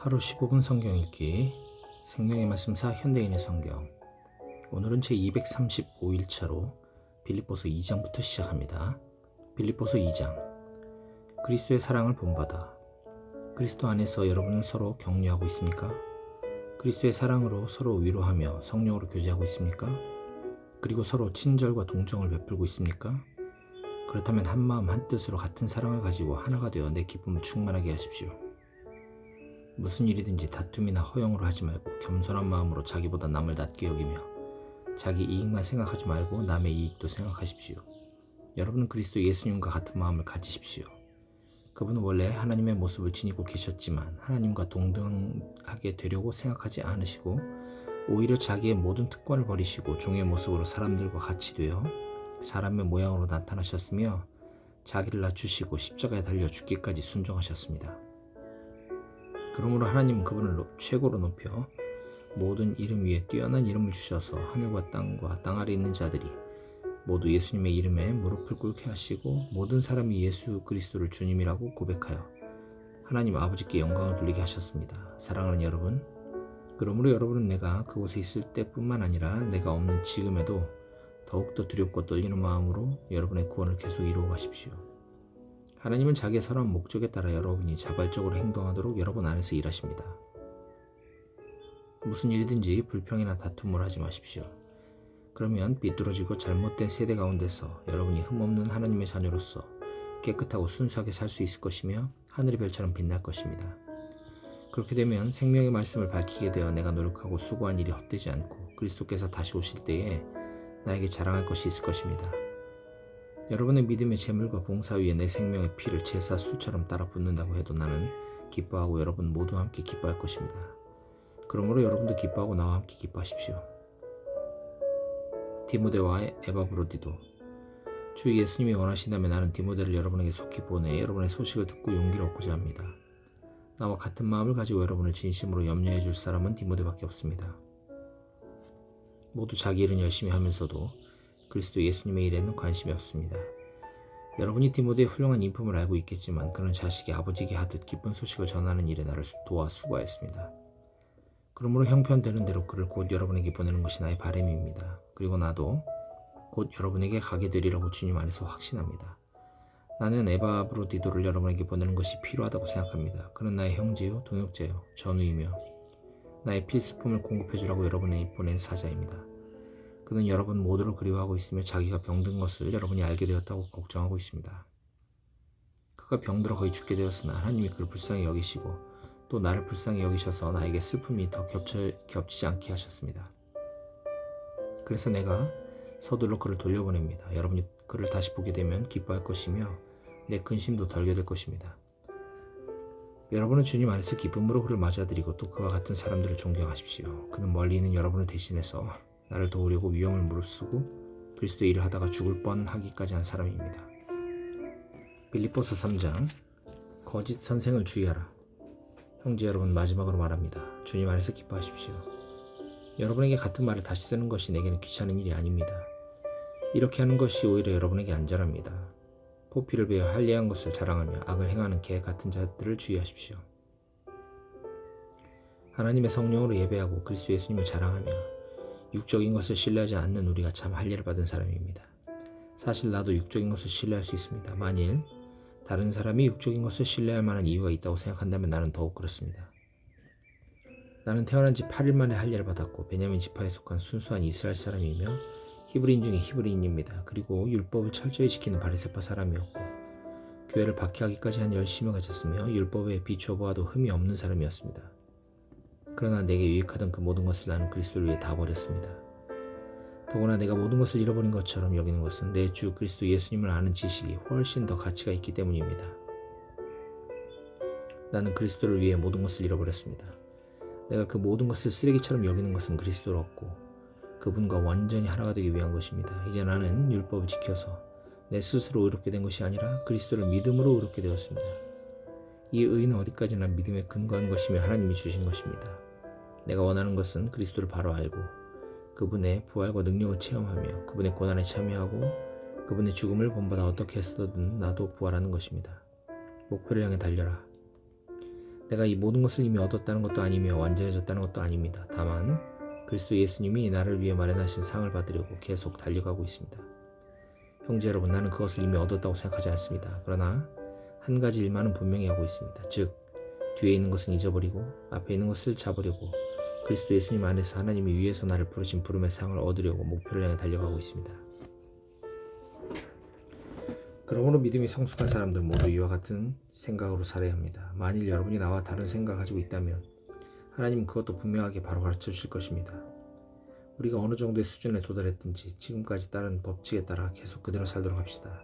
하루 15분 성경 읽기 생명의 말씀사 현대인의 성경. 오늘은 제 235일차로 빌립보서 2장부터 시작합니다. 빌립보서 2장. 그리스도의 사랑을 본받아. 그리스도 안에서 여러분은 서로 격려하고 있습니까? 그리스도의 사랑으로 서로 위로하며 성령으로 교제하고 있습니까? 그리고 서로 친절과 동정을 베풀고 있습니까? 그렇다면 한마음 한뜻으로 같은 사랑을 가지고 하나가 되어 내 기쁨을 충만하게 하십시오. 무슨 일이든지 다툼이나 허용으로 하지 말고 겸손한 마음으로 자기보다 남을 낮게 여기며 자기 이익만 생각하지 말고 남의 이익도 생각하십시오. 여러분은 그리스도 예수님과 같은 마음을 가지십시오. 그분은 원래 하나님의 모습을 지니고 계셨지만 하나님과 동등하게 되려고 생각하지 않으시고 오히려 자기의 모든 특권을 버리시고 종의 모습으로 사람들과 같이 되어 사람의 모양으로 나타나셨으며 자기를 낮추시고 십자가에 달려 죽기까지 순종하셨습니다. 그러므로 하나님은 그분을 최고로 높여 모든 이름 위에 뛰어난 이름을 주셔서 하늘과 땅 아래 있는 자들이 모두 예수님의 이름에 무릎을 꿇게 하시고 모든 사람이 예수 그리스도를 주님이라고 고백하여 하나님 아버지께 영광을 돌리게 하셨습니다. 사랑하는 여러분, 그러므로 여러분은 내가 그곳에 있을 때뿐만 아니라 내가 없는 지금에도 더욱더 두렵고 떨리는 마음으로 여러분의 구원을 계속 이루어 가십시오. 하나님은 자기의 선한 목적에 따라 여러분이 자발적으로 행동하도록 여러분 안에서 일하십니다. 무슨 일이든지 불평이나 다툼을 하지 마십시오. 그러면 삐뚤어지고 잘못된 세대 가운데서 여러분이 흠없는 하나님의 자녀로서 깨끗하고 순수하게 살 수 있을 것이며 하늘의 별처럼 빛날 것입니다. 그렇게 되면 생명의 말씀을 밝히게 되어 내가 노력하고 수고한 일이 헛되지 않고 그리스도께서 다시 오실 때에 나에게 자랑할 것이 있을 것입니다. 여러분의 믿음의 재물과 봉사 위에 내 생명의 피를 제사 수처럼 따라 붓는다고 해도 나는 기뻐하고 여러분 모두 함께 기뻐할 것입니다. 그러므로 여러분도 기뻐하고 나와 함께 기뻐하십시오. 디모데와 에바브로디도. 주 예수님이 원하신다면 나는 디모데를 여러분에게 속히 보내 여러분의 소식을 듣고 용기를 얻고자 합니다. 나와 같은 마음을 가지고 여러분을 진심으로 염려해 줄 사람은 디모데밖에 없습니다. 모두 자기 일은 열심히 하면서도 그리스도 예수님의 일에는 관심이 없습니다. 여러분이 디모데의 훌륭한 인품을 알고 있겠지만 그는 자식이 아버지에게 하듯 기쁜 소식을 전하는 일에 나를 도와 수고하였습니다. 그러므로 형편되는 대로 그를 곧 여러분에게 보내는 것이 나의 바람입니다. 그리고 나도 곧 여러분에게 가게 되리라고 주님 안에서 확신합니다. 나는 에바브로디도를 여러분에게 보내는 것이 필요하다고 생각합니다. 그는 나의 형제요, 동역자요, 전우이며 나의 필수품을 공급해 주라고 여러분에게 보낸 사자입니다. 그는 여러분 모두를 그리워하고 있으며 자기가 병든 것을 여러분이 알게 되었다고 걱정하고 있습니다. 그가 병들어 거의 죽게 되었으나 하나님이 그를 불쌍히 여기시고 또 나를 불쌍히 여기셔서 나에게 슬픔이 더 겹치지 않게 하셨습니다. 그래서 내가 서둘러 그를 돌려보냅니다. 여러분이 그를 다시 보게 되면 기뻐할 것이며 내 근심도 덜게 될 것입니다. 여러분은 주님 안에서 기쁨으로 그를 맞아들이고 또 그와 같은 사람들을 존경하십시오. 그는 멀리 있는 여러분을 대신해서 나를 도우려고 위험을 무릅쓰고 그리스도의 일을 하다가 죽을 뻔하기까지 한 사람입니다. 빌립보서 3장. 거짓 선생을 주의하라. 형제 여러분, 마지막으로 말합니다. 주님 안에서 기뻐하십시오. 여러분에게 같은 말을 다시 쓰는 것이 내게는 귀찮은 일이 아닙니다. 이렇게 하는 것이 오히려 여러분에게 안전합니다. 포피를 베어 할례한 것을 자랑하며 악을 행하는 개 같은 자들을 주의하십시오. 하나님의 성령으로 예배하고 그리스도 예수님을 자랑하며 육적인 것을 신뢰하지 않는 우리가 참 할례를 받은 사람입니다. 사실 나도 육적인 것을 신뢰할 수 있습니다. 만일 다른 사람이 육적인 것을 신뢰할 만한 이유가 있다고 생각한다면 나는 더욱 그렇습니다. 나는 태어난 지 8일 만에 할례를 받았고 베냐민 지파에 속한 순수한 이스라엘 사람이며 히브리인 중에 히브리인입니다. 그리고 율법을 철저히 지키는 바리새파 사람이었고 교회를 박해하기까지 한 열심을 가졌으며 율법에 비추어 보아도 흠이 없는 사람이었습니다. 그러나 내게 유익하던 그 모든 것을 나는 그리스도를 위해 다 버렸습니다. 더구나 내가 모든 것을 잃어버린 것처럼 여기는 것은 내 주 그리스도 예수님을 아는 지식이 훨씬 더 가치가 있기 때문입니다. 나는 그리스도를 위해 모든 것을 잃어버렸습니다. 내가 그 모든 것을 쓰레기처럼 여기는 것은 그리스도를 얻고 그분과 완전히 하나가 되기 위한 것입니다. 이제 나는 율법을 지켜서 내 스스로 의롭게 된 것이 아니라 그리스도를 믿음으로 의롭게 되었습니다. 이 의는 어디까지나 믿음에 근거한 것이며 하나님이 주신 것입니다. 내가 원하는 것은 그리스도를 바로 알고 그분의 부활과 능력을 체험하며 그분의 고난에 참여하고 그분의 죽음을 본받아 어떻게 해서든 나도 부활하는 것입니다. 목표를 향해 달려라. 내가 이 모든 것을 이미 얻었다는 것도 아니며 완전해졌다는 것도 아닙니다. 다만 그리스도 예수님이 나를 위해 마련하신 상을 받으려고 계속 달려가고 있습니다. 형제 여러분, 나는 그것을 이미 얻었다고 생각하지 않습니다. 그러나 한 가지 일만은 분명히 하고 있습니다. 즉, 뒤에 있는 것은 잊어버리고 앞에 있는 것을 잡으려고 그리스도 예수님 안에서 하나님이 위에서 나를 부르신 부름의 상을 얻으려고 목표를 향해 달려가고 있습니다. 그러므로 믿음이 성숙한 사람들 모두 이와 같은 생각으로 살아야 합니다. 만일 여러분이 나와 다른 생각을 가지고 있다면 하나님은 그것도 분명하게 바로 가르쳐 주실 것입니다. 우리가 어느 정도의 수준에 도달했든지 지금까지 따른 법칙에 따라 계속 그대로 살도록 합시다.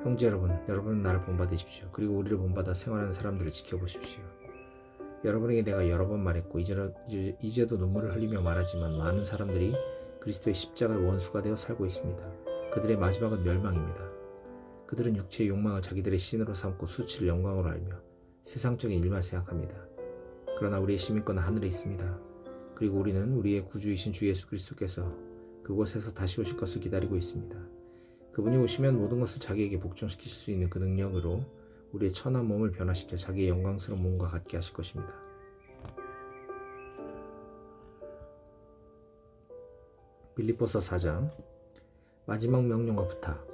형제 여러분, 여러분은 나를 본받으십시오. 그리고 우리를 본받아 생활하는 사람들을 지켜보십시오. 여러분에게 내가 여러 번 말했고 이제도 눈물을 흘리며 말하지만 많은 사람들이 그리스도의 십자가의 원수가 되어 살고 있습니다. 그들의 마지막은 멸망입니다. 그들은 육체의 욕망을 자기들의 신으로 삼고 수치를 영광으로 알며 세상적인 일만 생각합니다. 그러나 우리의 시민권은 하늘에 있습니다. 그리고 우리는 우리의 구주이신 주 예수 그리스도께서 그곳에서 다시 오실 것을 기다리고 있습니다. 그분이 오시면 모든 것을 자기에게 복종시킬 수 있는 그 능력으로 우리의 천한 몸을 변화시켜 자기의 영광스러운 몸과 같게 하실 것입니다. 빌립보서 4장 마지막 명령과 부탁.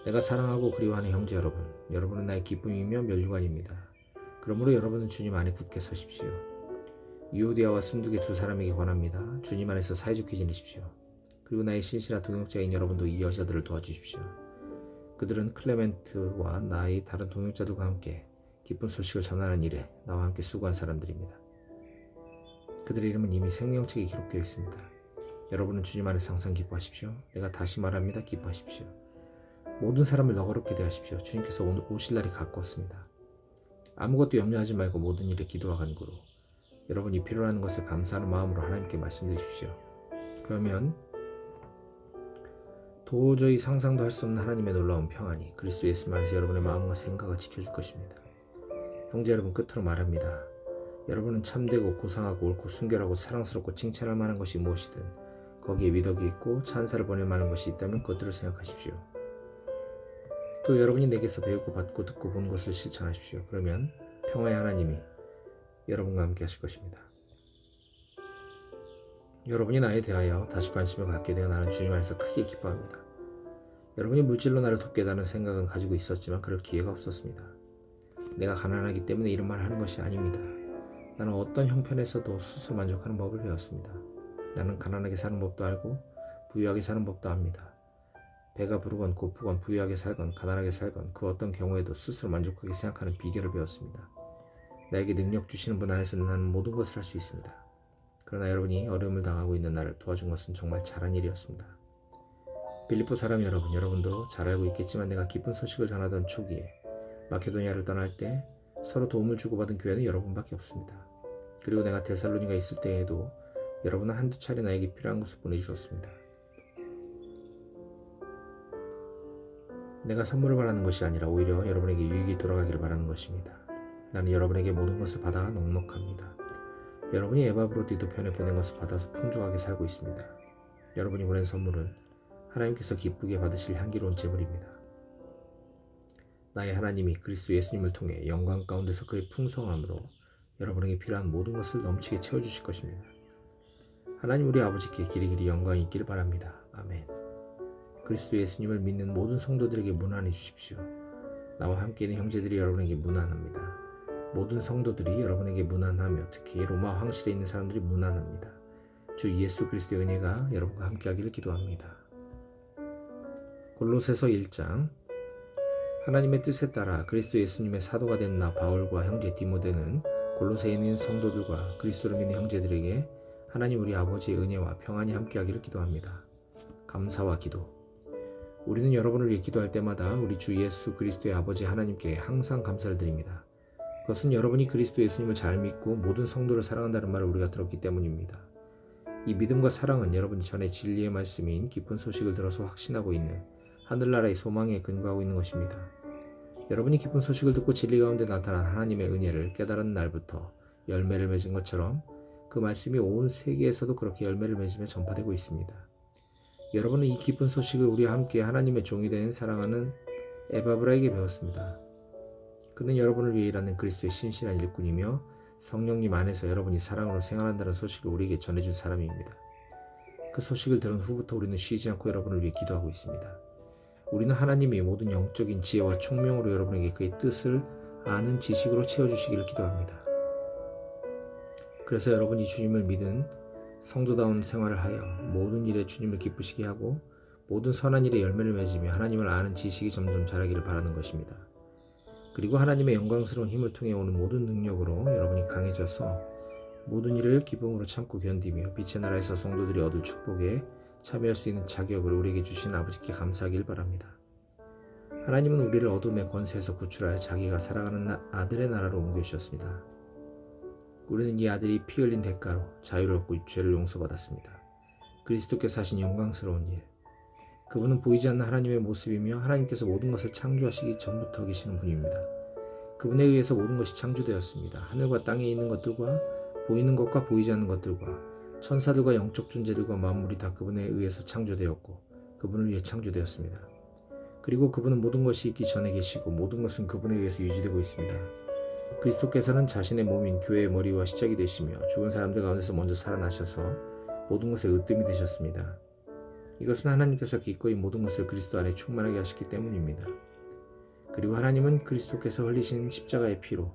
내가 사랑하고 그리워하는 형제 여러분, 여러분은 나의 기쁨이며 면류관입니다. 그러므로 여러분은 주님 안에 굳게 서십시오. 유오디아와 순두계 두 사람에게 권합니다. 주님 안에서 사이좋게 지내십시오. 그리고 나의 신실한 동역자인 여러분도 이 여자들을 도와주십시오. 그들은 클레멘트와 나의 다른 동역자들과 함께 기쁜 소식을 전하는 일에 나와 함께 수고한 사람들입니다. 그들의 이름은 이미 생명책에 기록되어 있습니다. 여러분은 주님 안에서 항상 기뻐하십시오. 내가 다시 말합니다. 기뻐하십시오. 모든 사람을 너그럽게 대하십시오. 주님께서 오늘 오실 날이 가까웠습니다. 아무것도 염려하지 말고 모든 일에 기도와 간구로 여러분이 필요로 하는 것을 감사하는 마음으로 하나님께 말씀드리십시오. 그러면 도저히 상상도 할 수 없는 하나님의 놀라운 평안이 그리스도 예수님 안에서 여러분의 마음과 생각을 지켜줄 것입니다. 형제 여러분, 끝으로 말합니다. 여러분은 참되고 고상하고 옳고 순결하고 사랑스럽고 칭찬할 만한 것이 무엇이든 거기에 미덕이 있고 찬사를 보낼 만한 것이 있다면 그것들을 생각하십시오. 또 여러분이 내게서 배우고 받고 듣고 본 것을 실천하십시오. 그러면 평화의 하나님이 여러분과 함께 하실 것입니다. 여러분이 나에 대하여 다시 관심을 갖게 되어 나는 주님 안에서 크게 기뻐합니다. 여러분이 물질로 나를 돕겠다는 생각은 가지고 있었지만 그럴 기회가 없었습니다. 내가 가난하기 때문에 이런 말을 하는 것이 아닙니다. 나는 어떤 형편에서도 스스로 만족하는 법을 배웠습니다. 나는 가난하게 사는 법도 알고 부유하게 사는 법도 압니다. 배가 부르건 고프건 부유하게 살건 가난하게 살건 그 어떤 경우에도 스스로 만족하게 생각하는 비결을 배웠습니다. 나에게 능력 주시는 분 안에서는 나는 모든 것을 할 수 있습니다. 그러나 여러분이 어려움을 당하고 있는 나를 도와준 것은 정말 잘한 일이었습니다. 빌립보 사람 여러분, 여러분도 잘 알고 있겠지만 내가 기쁜 소식을 전하던 초기에 마케도니아를 떠날 때 서로 도움을 주고받은 교회는 여러분밖에 없습니다. 그리고 내가 데살로니가 있을 때에도 여러분은 한두 차례 나에게 필요한 것을 보내주셨습니다. 내가 선물을 바라는 것이 아니라 오히려 여러분에게 유익이 돌아가기를 바라는 것입니다. 나는 여러분에게 모든 것을 받아 넉넉합니다. 여러분이 에바브로디도 편에 보낸 것을 받아서 풍족하게 살고 있습니다. 여러분이 보낸 선물은 하나님께서 기쁘게 받으실 향기로운 제물입니다. 나의 하나님이 그리스도 예수님을 통해 영광 가운데서 그의 풍성함으로 여러분에게 필요한 모든 것을 넘치게 채워주실 것입니다. 하나님 우리 아버지께 길이길이 영광이 있기를 바랍니다. 아멘. 그리스도 예수님을 믿는 모든 성도들에게 문안해 주십시오. 나와 함께 있는 형제들이 여러분에게 문안합니다. 모든 성도들이 여러분에게 문안하며 특히 로마 황실에 있는 사람들이 문안합니다. 주 예수 그리스도의 은혜가 여러분과 함께하기를 기도합니다. 골로새서 1장. 하나님의 뜻에 따라 그리스도 예수님의 사도가 된 나 바울과 형제 디모데는 골로새에 있는 성도들과 그리스도를 믿는 형제들에게 하나님 우리 아버지의 은혜와 평안이 함께하기를 기도합니다. 감사와 기도. 우리는 여러분을 위해 기도할 때마다 우리 주 예수 그리스도의 아버지 하나님께 항상 감사를 드립니다. 그것은 여러분이 그리스도 예수님을 잘 믿고 모든 성도를 사랑한다는 말을 우리가 들었기 때문입니다. 이 믿음과 사랑은 여러분이 전에 진리의 말씀인 기쁜 소식을 들어서 확신하고 있는 하늘나라의 소망에 근거하고 있는 것입니다. 여러분이 기쁜 소식을 듣고 진리 가운데 나타난 하나님의 은혜를 깨달은 날부터 열매를 맺은 것처럼 그 말씀이 온 세계에서도 그렇게 열매를 맺으며 전파되고 있습니다. 여러분은 이 기쁜 소식을 우리와 함께 하나님의 종이 된 사랑하는 에바브라에게 배웠습니다. 그는 여러분을 위해 일하는 그리스도의 신실한 일꾼이며 성령님 안에서 여러분이 사랑으로 생활한다는 소식을 우리에게 전해준 사람입니다. 그 소식을 들은 후부터 우리는 쉬지 않고 여러분을 위해 기도하고 있습니다. 우리는 하나님이 모든 영적인 지혜와 총명으로 여러분에게 그의 뜻을 아는 지식으로 채워주시기를 기도합니다. 그래서 여러분이 주님을 믿은 성도다운 생활을 하여 모든 일에 주님을 기쁘시게 하고 모든 선한 일에 열매를 맺으며 하나님을 아는 지식이 점점 자라기를 바라는 것입니다. 그리고 하나님의 영광스러운 힘을 통해 오는 모든 능력으로 여러분이 강해져서 모든 일을 기쁨으로 참고 견디며 빛의 나라에서 성도들이 얻을 축복에 참여할 수 있는 자격을 우리에게 주신 아버지께 감사하길 바랍니다. 하나님은 우리를 어둠의 권세에서 구출하여 자기가 사랑하는 아들의 나라로 옮겨주셨습니다. 우리는 이 아들이 피 흘린 대가로 자유를 얻고 죄를 용서받았습니다. 그리스도께서 하신 영광스러운 일, 그분은 보이지 않는 하나님의 모습이며 하나님께서 모든 것을 창조하시기 전부터 계시는 분입니다. 그분에 의해서 모든 것이 창조되었습니다. 하늘과 땅에 있는 것들과 보이는 것과 보이지 않는 것들과 천사들과 영적 존재들과 만물이 다 그분에 의해서 창조되었고 그분을 위해 창조되었습니다. 그리고 그분은 모든 것이 있기 전에 계시고 모든 것은 그분에 의해서 유지되고 있습니다. 그리스도께서는 자신의 몸인 교회의 머리와 시작이 되시며 죽은 사람들 가운데서 먼저 살아나셔서 모든 것에 으뜸이 되셨습니다. 이것은 하나님께서 기꺼이 모든 것을 그리스도 안에 충만하게 하셨기 때문입니다. 그리고 하나님은 그리스도께서 흘리신 십자가의 피로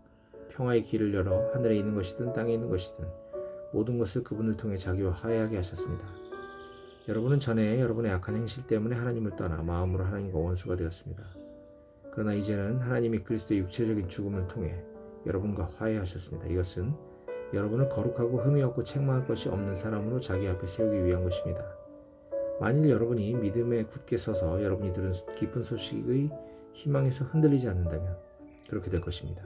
평화의 길을 열어 하늘에 있는 것이든 땅에 있는 것이든 모든 것을 그분을 통해 자기와 화해하게 하셨습니다. 여러분은 전에 여러분의 악한 행실 때문에 하나님을 떠나 마음으로 하나님과 원수가 되었습니다. 그러나 이제는 하나님이 그리스도의 육체적인 죽음을 통해 여러분과 화해하셨습니다. 이것은 여러분을 거룩하고 흠이 없고 책망할 것이 없는 사람으로 자기 앞에 세우기 위한 것입니다. 만일 여러분이 믿음에 굳게 서서 여러분이 들은 기쁜 소식의 희망에서 흔들리지 않는다면 그렇게 될 것입니다.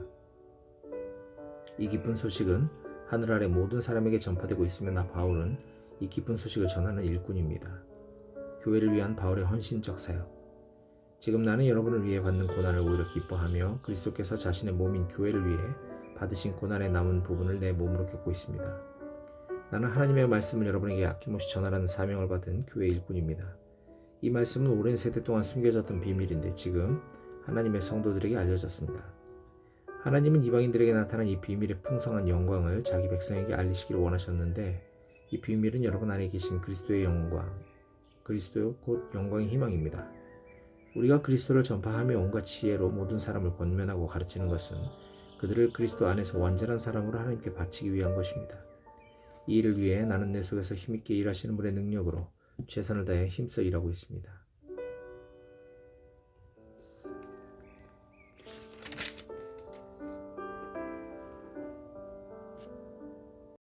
이 기쁜 소식은 하늘 아래 모든 사람에게 전파되고 있으며 나 바울은 이 기쁜 소식을 전하는 일꾼입니다. 교회를 위한 바울의 헌신적 사역. 지금 나는 여러분을 위해 받는 고난을 오히려 기뻐하며 그리스도께서 자신의 몸인 교회를 위해 받으신 고난의 남은 부분을 내 몸으로 겪고 있습니다. 나는 하나님의 말씀을 여러분에게 아낌없이 전하라는 사명을 받은 교회 일꾼입니다. 이 말씀은 오랜 세대 동안 숨겨졌던 비밀인데 지금 하나님의 성도들에게 알려졌습니다. 하나님은 이방인들에게 나타난 이 비밀의 풍성한 영광을 자기 백성에게 알리시기를 원하셨는데 이 비밀은 여러분 안에 계신 그리스도의 영광, 그리스도 곧 영광의 희망입니다. 우리가 그리스도를 전파하며 온갖 지혜로 모든 사람을 권면하고 가르치는 것은 그들을 그리스도 안에서 완전한 사람으로 하나님께 바치기 위한 것입니다. 이 일을 위해 나는 내 속에서 힘있게 일하시는 분의 능력으로 최선을 다해 힘써 일하고 있습니다.